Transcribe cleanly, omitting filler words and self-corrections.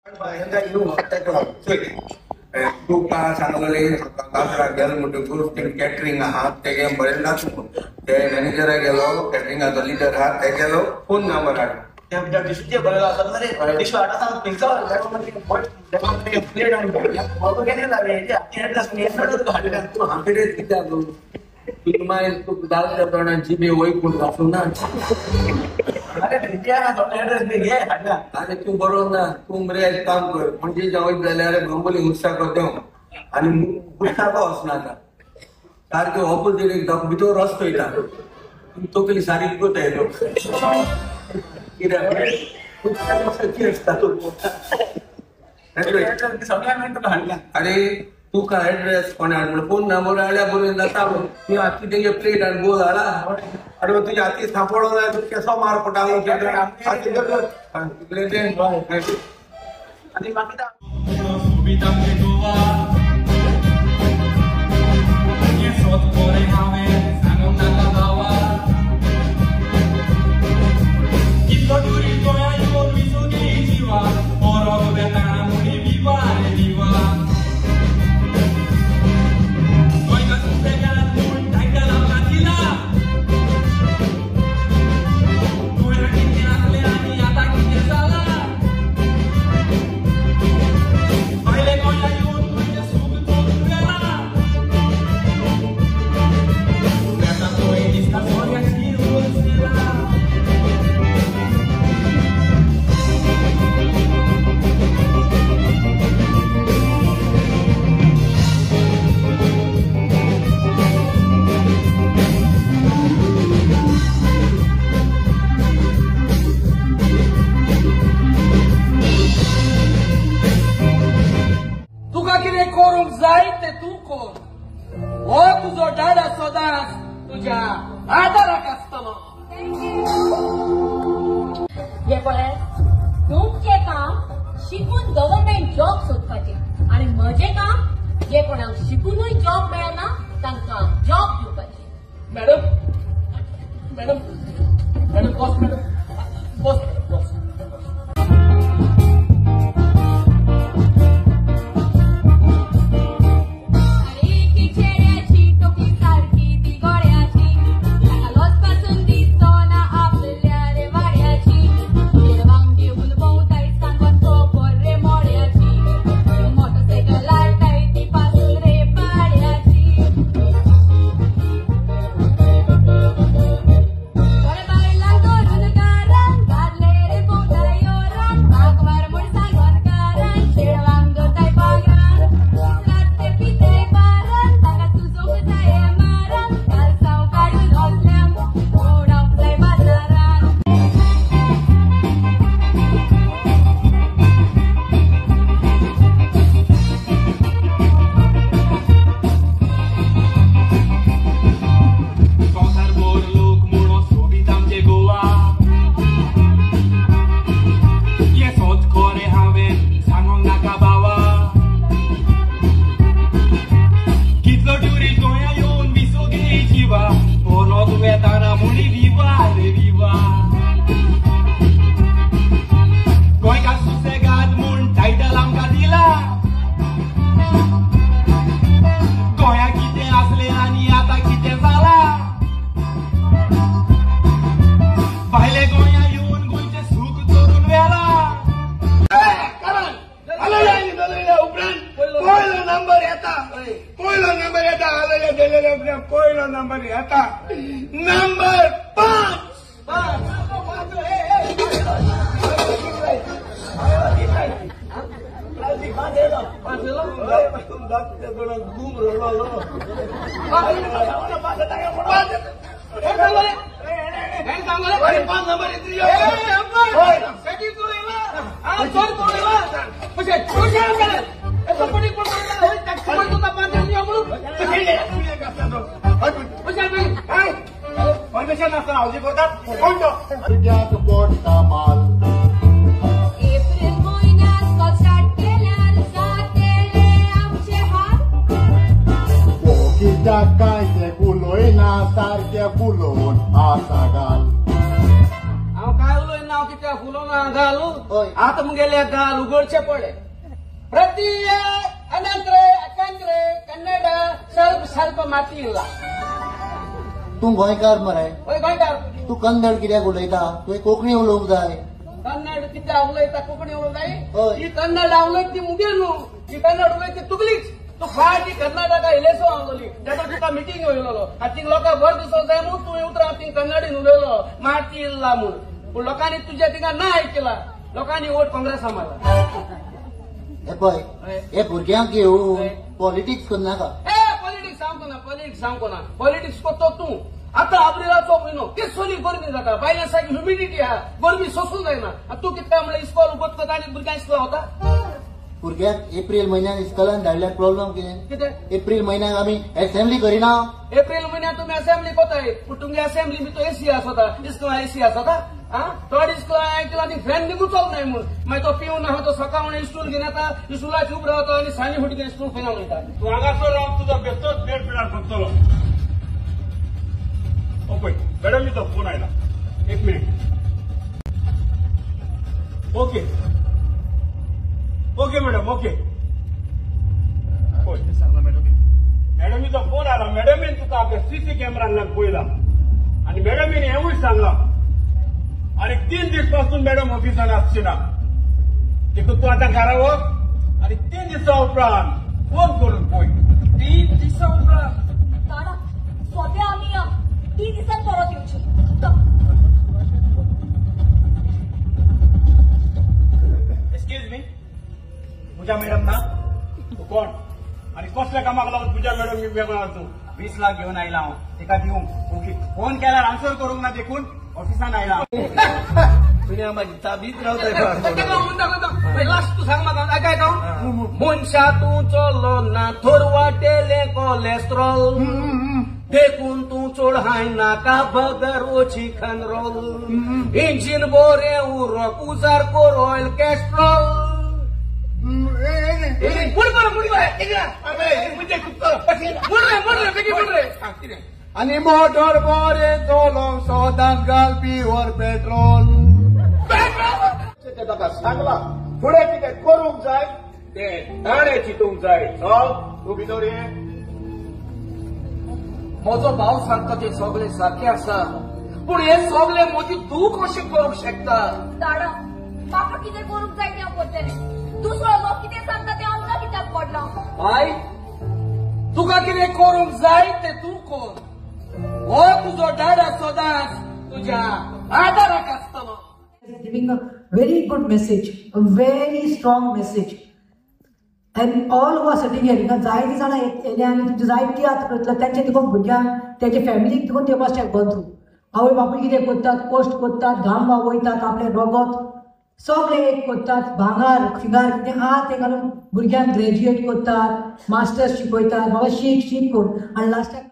तुका सांगले गाजरा गेलो म्हणटकूच कॅटरिंग आहात तेगे बरें नाचून ते मॅनेजरा गेलो कॅटरिंगाचो लिडर आहात ते गेलो फोन नंबर हाड त्या डिशचे बरें आसा मरे डिश हाडा सांग पिंका प्लेट आणि फोटो केले लागले ते ॲड्रेस मी एडरेस हाडले तू हाकडे कित्याक तुम्ही तू दालच्या तोंडात जिबे वयकून वाचू ना अरे ॲड्रेस दे घे हाडला अरे तू बरोबर ना तू मरे एक काम कर म्हणजे जेवण जाल्यार गंगोली हुस्सा करतो आणि गुस्ताको वचनाका सारके ऑपोजिट एक भितर रस्तो येता तुमी तकली सारी करता येतो कित्याक अरे तुका ऍड्रेस कोण हाड म्हणून फोन नंबर हाडल्या बरोवन जाता तूं आती तेगे प्लेट आनी बोल हाडा अरे तुझ्या हाती सांपडो जाय तूं केसो मार पडटालो आनी बाकी तुझो डाडा सदांच तुझ्या आदाराक आसतलो हे पळय तुमचें काम शिकून गव्हर्नमेंट जॉब सोदपाचें आणि म्हजें काम जे कोणाक शिकूनय जॉब मेळना तांकां जॉब दिवपाचें madam madam madam boss madam boss boss पहिलो नंबर येता नंबर 5 परमिशन असताना हावजी करतात कोणतो त्यात मोठा माल एप्रिल महिन्यात कशात केल्यार जातेले आमचे हात कित्याक काय ते उलोयना सारखे फुलोवन आसा घाल हांव काय उलयना हांव कित्याक फुलोवन घालू हय आता मुगेले गाल उगडचे पडले प्रति अनंतरे अकंत्रे कन्नड ಸ್ವಲ್ಪ ಸ್ವಲ್ಪ माती ಇಲ್ಲ तू गोंयकार मरे ओय गोंयकार तू कन्नड कित्याक उलयता तुवें कोंकणी उलोवंक जाय कन्नड किती उलयता कोंकणी उलयताय हय. ही कन्नड उलयत ती मुगेल न्हू ही कन्नड उलयत ती तुगलीच तू फाटी कर्नाटका इलेसो आवली तेन्ना तुका मिटींग वयलो हातीक लोकांक भर दिसलो जाय म्हूण तुवें उतर हातीक कन्नडीन उलयलो माती इल्ला म्हूण पूण लोकांनी तुज्या थिंगा ना आयकला लोकांनी वोट काँग्रेसा मारला हे पळय हय. हे भुरग्यांक घेवन हय. पॉलिटिक्स करनाका ए पॉलिटिक्स सांगतो ना पॉलिटिक्स करतो तूं आता आब्रिलाचो म्हयनो केसोली गरमी जाता बायलां सारकी ह्युमिडिटी आहा गरमी सोसूंक जायना आतां तूं कितें म्हणल्यार इस्कॉल उबत करता आनी भुरग्यांक इस्कॉल वता भुरग्याक एप्रील म्हयन्यात इस्कॉलान धाडल्यार प्रॉब्लेम कितें कितें एप्रील म्हयन्याक आमी असेंब्ली करिना एप्रिल म्हयन्यात तुमी असेंब्ली कोताय पूण तुमगे असेंब्ली भितर एसी आसता इस्कॉला एसी आसता थोडी इस्कॉला आयकला आनी फॅन निघून चल नाही म्हूण मागीर तो पिवन आहा तो सकाळ म्हणून इस्टूल घेवन येता इस्टुलाची उब रावता आनी सानी फुटी घेवन इस्टूल खंय वयता तू हांगासर रावन तुजो बेश्टोच बेड पिडार करतलो पळय मॅडम तो फोन आयला एक minute okay okay madam okay पळय सांगला मॅडमीचो फोन आला मॅडमीन तुका आपल्या सीसी कॅमेरांतल्यान पळयला आनी मॅडमीन हेवूय सांगला आनी 3 दीस पासून मॅडम ऑफिसान आसची ना देखून तूं आतां घरा वच आनी 3 दिसा उपरांत फोन करून पळय 3 दिसा उपरांत दादा सद्या आम्ही 3 दिवसात परत येऊची एक्सक्यूज मी पूजा मॅडम ना तू कोण आणि कसल्या कामाक लागून पूजा मॅडम मी वेगळा तू 20 लाख घेऊन आयला हांव तिका दिवंक ओके फोन केल्यार आन्सर करूंक ना देखून ऑफिसान आयला तुझ्या माझी ताबीत रावताय लास्ट तू सांग म्हाका काय मनशा तूं चल्लो ना थोर वाटेले कोलेस्ट्रॉल देखून तूं चड हाय नाका बगर ओची खनरोल इंजिन बोरे उरक उजार कोर ऑयल कॅस्ट्रॉल आनी मोटर बरे चलोंक सोदांत घालपी वर पेट्रोल ताका सांगला फुडें कितें करूंक जाय तें ताणें चिंतूंक जाय चल तूं भितर ये म्हजो भाव सांगता ते सगळे सारखे आसा पूण हे सगळे म्हजी तूं कशें करूंक शकता दादा म्हाका कितें करूंक जाय तें हांव करतलें दुसरो लोक कितें सांगता तें हांव ना कित्याक पडलां बाय तुका कितें करूंक जाय तें तूं कर हो तुजो डाडा सदांच तुज्या आदाराक आसतलो giving a very good message, a very strong message. And all who are sitting here, जायती जाणां येयले आनी तुमचे जायती आतां करतले तेंचे देखून भुरग्यांक तेजे फॅमिलीक देखून ते मस्ट हॅव गॉन थ्रू आवय बापूय कितें करतात कश्ट करतात घाम वयतात आपलें रगत सगळे एक करतात भांगार फिंगार कितें आहा तें घालून भुरग्यांक ग्रॅज्युएट करतात मास्टर्स शिकयतात बाबा शीक करून आनी लास्टाक